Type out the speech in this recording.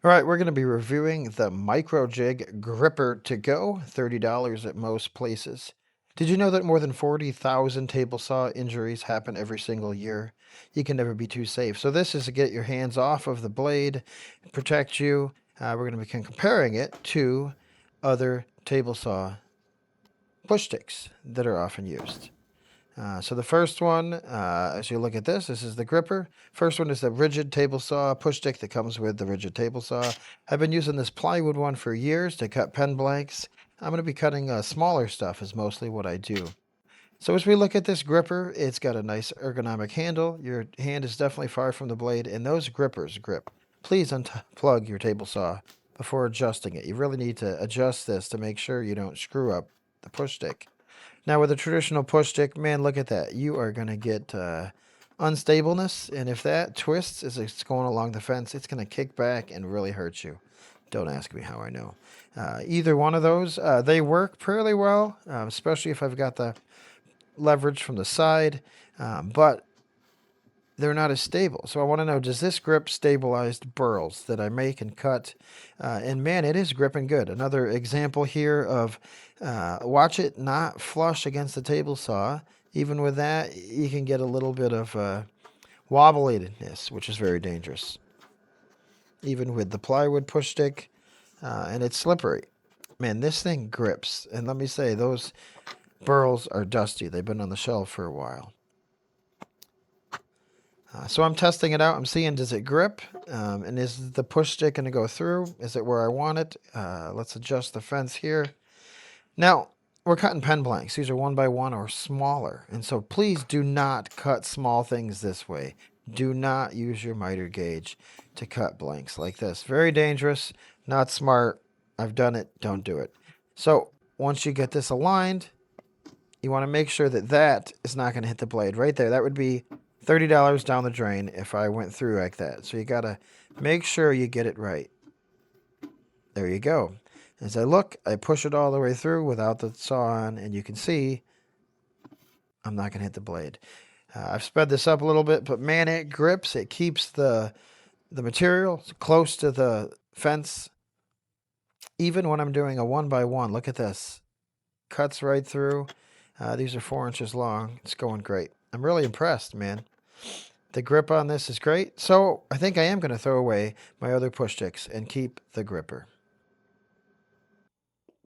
All right, we're going to be reviewing the Microjig Gripper to go, $30 at most places. Did you know that more than 40,000 table saw injuries happen every single year? You can never be too safe. So this is to get your hands off of the blade, protect you. We're going to be comparing it to other table saw push sticks that are often used. So the first one, as you look at this is the gripper. First one is the rigid table saw push stick that comes with the rigid table saw. I've been using this plywood one for years to cut pen blanks. I'm going to be cutting smaller stuff is mostly what I do. So as we look at this gripper, it's got a nice ergonomic handle. Your hand is definitely far from the blade, and those grippers grip. Please unplug your table saw before adjusting it. You really need to adjust this to make sure you don't screw up the push stick. Now with a traditional push stick, man, look at that. You are going to get unstableness, and if that twists as it's going along the fence, it's going to kick back and really hurt you. Don't ask me how I know. Either one of those, they work fairly well, especially if I've got the leverage from the side, but they're not as stable. So I want to know, does this grip stabilized burls that I make and cut? And man, it is gripping good. Another example here of watch it not flush against the table saw. Even with that, you can get a little bit of wobbliness, which is very dangerous. Even with the plywood push stick, and it's slippery. Man, this thing grips. And let me say, those burls are dusty. They've been on the shelf for a while. So I'm testing it out. I'm seeing, does it grip? And is the push stick going to go through? Is it where I want it? Let's adjust the fence here. Now, we're cutting pen blanks. These are 1x1 or smaller. And so please do not cut small things this way. Do not use your miter gauge to cut blanks like this. Very dangerous, not smart. I've done it. Don't do it. So once you get this aligned, you want to make sure that that is not going to hit the blade right there. That would be $30 down the drain if I went through like that. So you got to make sure you get it right. There you go. As I look, I push it all the way through without the saw on, and you can see I'm not going to hit the blade. I've sped this up a little bit, but man, it grips. It keeps the material close to the fence. Even when I'm doing a 1x1, look at this. Cuts right through. These are 4 inches long. It's going great. I'm really impressed, man. The grip on this is great. So I think I am going to throw away my other push sticks and keep the gripper.